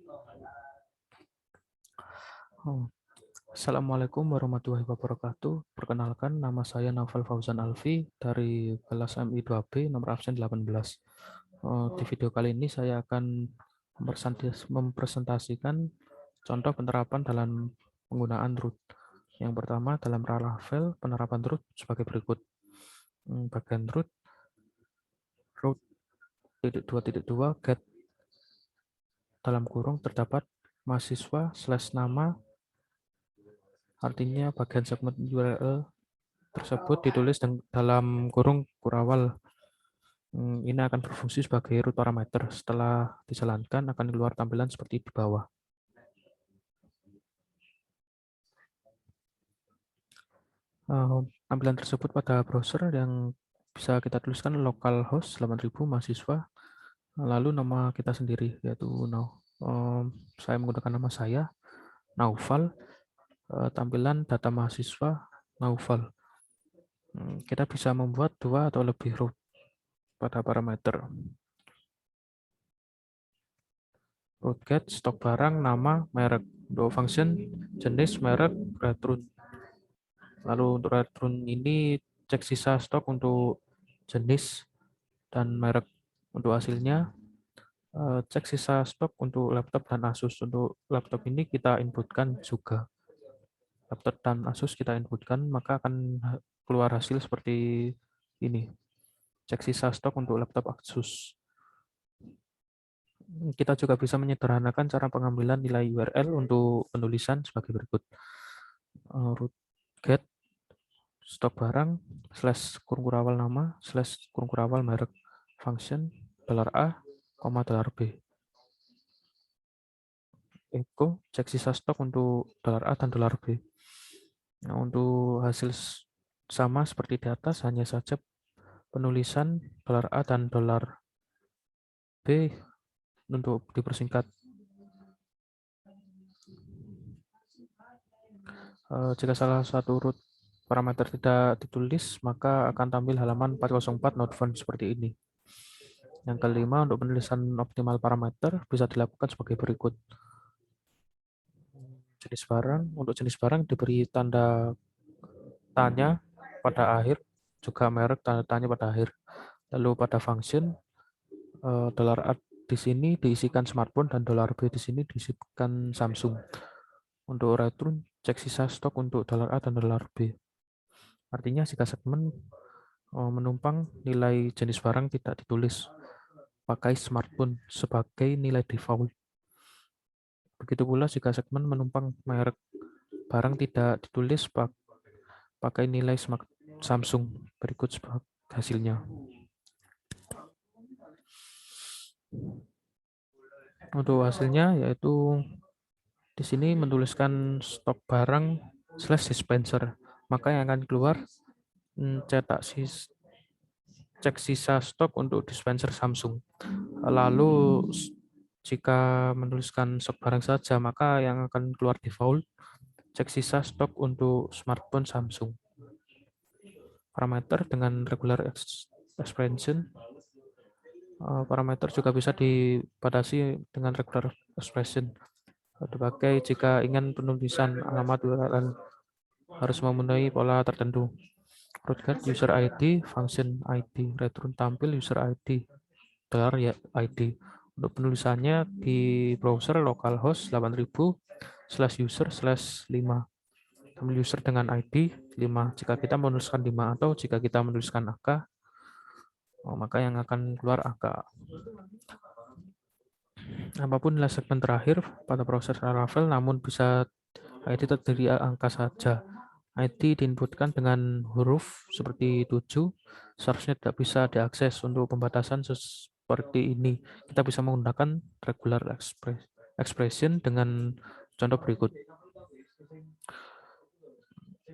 Oh, Assalamualaikum warahmatullahi wabarakatuh. Perkenalkan, nama saya Naufal Fauzan Alfi dari kelas MI 2B nomor absen 18. Di video kali ini saya akan mempresentasikan contoh penerapan dalam penggunaan root. Yang pertama, dalam Laravel, penerapan root sebagai berikut. Bagian root 2.2 get dalam kurung terdapat mahasiswa / nama, artinya bagian segmen URL tersebut ditulis dalam kurung kurawal. Ini akan berfungsi sebagai root parameter. Setelah dijalankan akan keluar tampilan seperti di bawah. Tampilan tersebut pada browser yang bisa kita tuliskan localhost 8000 mahasiswa, lalu nama kita sendiri yaitu saya menggunakan nama saya Naufal. Tampilan data mahasiswa Naufal. Kita bisa membuat 2 atau lebih root pada parameter. Root get, stok barang, nama, merek. Untuk function, jenis, merek, return. Lalu untuk return ini cek sisa stok untuk jenis dan merek. Untuk hasilnya, cek sisa stok untuk laptop dan Asus. Untuk laptop ini kita inputkan juga. Laptop dan Asus kita inputkan, maka akan keluar hasil seperti ini. Cek sisa stok untuk laptop Asus. Kita juga bisa menyederhanakan cara pengambilan nilai URL untuk penulisan sebagai berikut. Root get stok barang / kurung kurawal nama / kurung kurawal merek function $A, $B. Echo cek sisa stok untuk $A dan $B. Nah, untuk hasil sama seperti di atas, hanya saja penulisan $A dan $B untuk dipersingkat. Jika salah satu root parameter tidak ditulis, maka akan tampil halaman 404 not found seperti ini. Yang kelima, untuk penulisan optimal parameter bisa dilakukan sebagai berikut. Jenis barang, untuk jenis barang diberi tanda tanya pada akhir, juga merek tanda tanya pada akhir. Lalu pada function, $A di sini diisikan smartphone dan $B di sini diisikan Samsung. Untuk return, cek sisa stok untuk $A dan $B. Artinya jika segmen menumpang, nilai jenis barang tidak ditulis, pakai smartphone sebagai nilai default. Begitu pula jika segmen menumpang merek barang tidak ditulis, pakai nilai Samsung. Berikut hasilnya. Untuk hasilnya yaitu di sini menuliskan stok barang / dispenser. Maka yang akan keluar cek sisa stok untuk dispenser Samsung. Lalu jika menuliskan stok barang saja, maka yang akan keluar default cek sisa stok untuk smartphone Samsung. Parameter dengan regular expression. Parameter juga bisa dibatasi dengan regular expression. Dipakai jika ingin penulisan alamat URL harus memenuhi pola tertentu. Root get user ID, function ID, return tampil user ID, $ID. Untuk penulisannya di browser localhost 8000 /user/5. Tampil user dengan ID 5 jika kita menuliskan 5 atau jika kita menuliskan angka, maka yang akan keluar angka. Apapun nilai segmen terakhir pada proses Laravel, namun bisa ID terdiri angka saja. ID diinputkan dengan huruf seperti 7, seharusnya tidak bisa diakses. Untuk pembatasan seperti ini, kita bisa menggunakan regular expression dengan contoh berikut.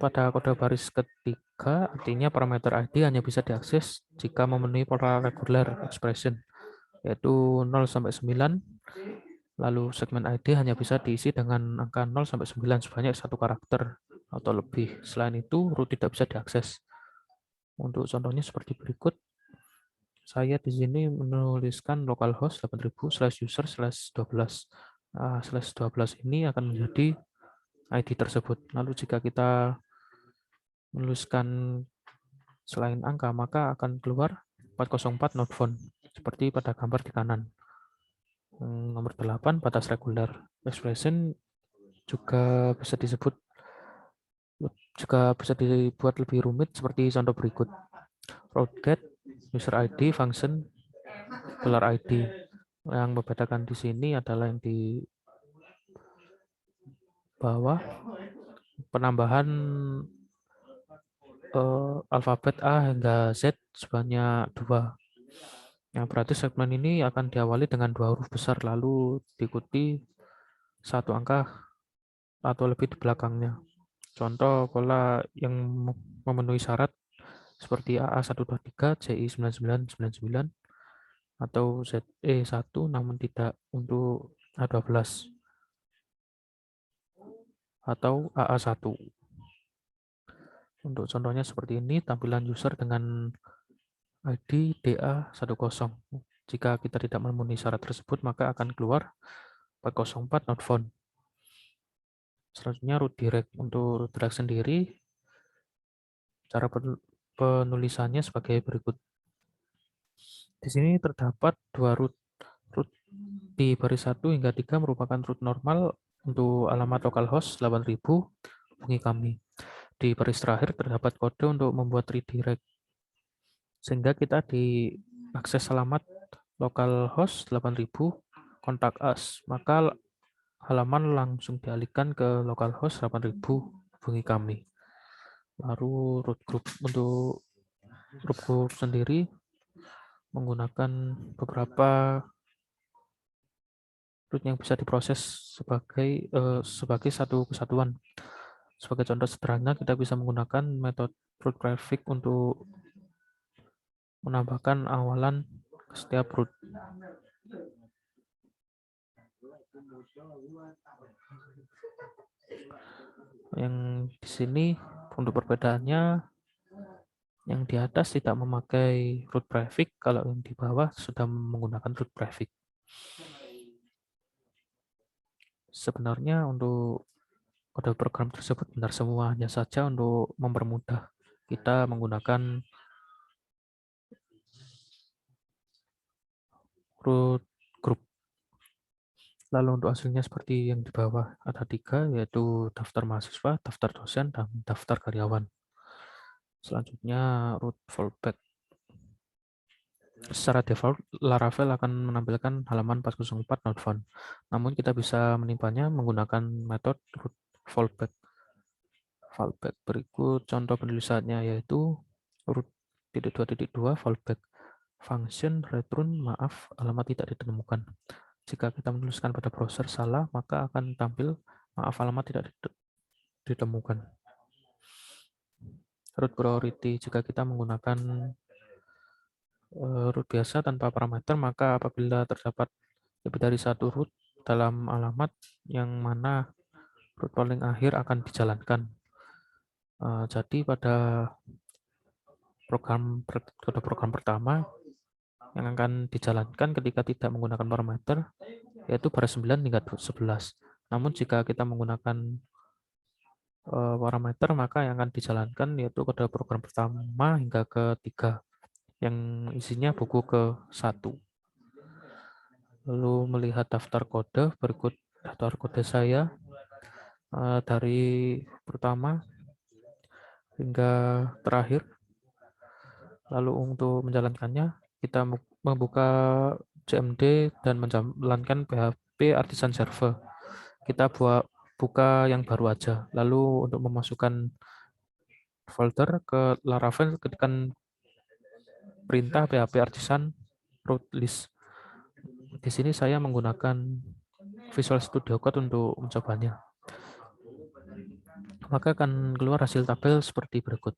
Pada kode baris ketiga, artinya parameter ID hanya bisa diakses jika memenuhi pola regular expression, yaitu 0 sampai 9. Lalu segmen ID hanya bisa diisi dengan angka 0 sampai 9 sebanyak 1 karakter atau lebih. Selain itu, root tidak bisa diakses. Untuk contohnya seperti berikut. Saya di sini menuliskan localhost 8000 /user/12. slash 12 ini akan menjadi ID tersebut. Lalu jika kita menuliskan selain angka, maka akan keluar 404 not found, seperti pada gambar di kanan. Nomor 8, batas regular. Expression juga bisa dibuat lebih rumit seperti contoh berikut. Route get, user ID, function, $ID. Yang membedakan di sini adalah yang di bawah, penambahan alfabet A hingga Z sebanyak 2. Yang berarti segmen ini akan diawali dengan 2 huruf besar, lalu diikuti satu angka atau lebih di belakangnya. Contoh pola yang memenuhi syarat seperti AA123, CI9999, atau ZE1 namun tidak untuk A12, atau AA1. Untuk contohnya seperti ini, tampilan user dengan ID DA10. Jika kita tidak memenuhi syarat tersebut, maka akan keluar 404 not found. Selanjutnya root direct. Untuk root direct sendiri, cara penulisannya sebagai berikut. Di sini terdapat 2 root. Root di baris 1 hingga 3 merupakan root normal untuk alamat localhost 8000 hubungi kami. Di baris terakhir terdapat kode untuk membuat redirect, sehingga kita diakses alamat localhost 8000 kontak us, maka halaman langsung dialihkan ke localhost 8000 hubungi kami. Lalu root group. Untuk root group sendiri menggunakan beberapa root yang bisa diproses sebagai satu kesatuan. Sebagai contoh sederhana, kita bisa menggunakan metode root graphic untuk menambahkan awalan ke setiap root. Yang di sini untuk perbedaannya, yang di atas tidak memakai root prefix, kalau yang di bawah sudah menggunakan root prefix. Sebenarnya untuk kode program tersebut benar semua, hanya saja untuk mempermudah kita menggunakan root group. Lalu untuk hasilnya seperti yang di bawah, ada 3, yaitu daftar mahasiswa, daftar dosen, dan daftar karyawan. Selanjutnya root fallback. Secara default, Laravel akan menampilkan halaman 404 not found. Namun kita bisa menimpanya menggunakan metode root fallback. Fallback berikut contoh penulisannya, yaitu root .2.2 fallback. Function return maaf alamat tidak ditemukan. Jika kita menuliskan pada browser salah, maka akan tampil maaf alamat tidak ditemukan. Root priority, jika kita menggunakan root biasa tanpa parameter, maka apabila terdapat lebih dari satu root dalam alamat, yang mana root paling akhir akan dijalankan. Jadi pada kode program pertama yang akan dijalankan ketika tidak menggunakan parameter, yaitu baris 9 hingga 11. Namun jika kita menggunakan parameter, maka yang akan dijalankan yaitu kode program pertama hingga ke-3, yang isinya buku ke-1. Lalu melihat daftar kode, berikut daftar kode saya dari pertama hingga terakhir. Lalu untuk menjalankannya, kita membuka CMD dan menjalankan PHP Artisan Server. Kita buka yang baru aja. Lalu untuk memasukkan folder ke Laravel, ketikkan perintah PHP Artisan root list. Di sini saya menggunakan Visual Studio Code untuk mencobanya. Maka akan keluar hasil tabel seperti berikut.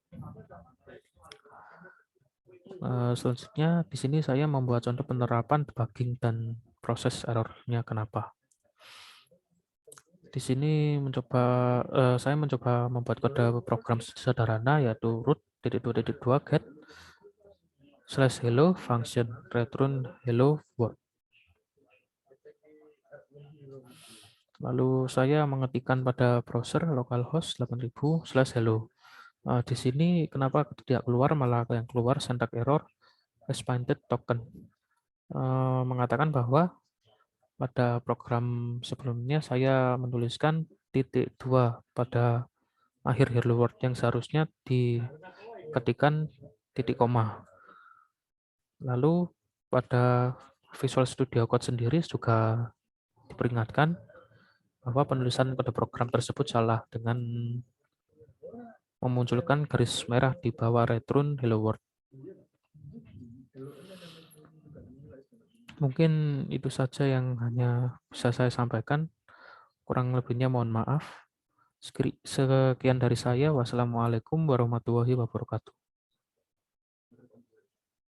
Selanjutnya di sini saya membuat contoh penerapan debugging dan proses errornya kenapa. Di sini saya mencoba membuat kode program sederhana, yaitu root .2.2 get /hello function return hello world. Lalu saya mengetikkan pada browser localhost 8000/hello. Di sini kenapa tidak keluar, malah yang keluar syntax error expanded token. Mengatakan bahwa pada program sebelumnya saya menuliskan titik dua pada akhir hello world yang seharusnya diketikkan titik koma. Lalu pada Visual Studio Code sendiri juga diperingatkan bahwa penulisan pada program tersebut salah dengan memunculkan garis merah di bawah return hello world. Mungkin itu saja yang hanya bisa saya sampaikan. Kurang lebihnya mohon maaf. Sekian dari saya. Wassalamualaikum warahmatullahi wabarakatuh.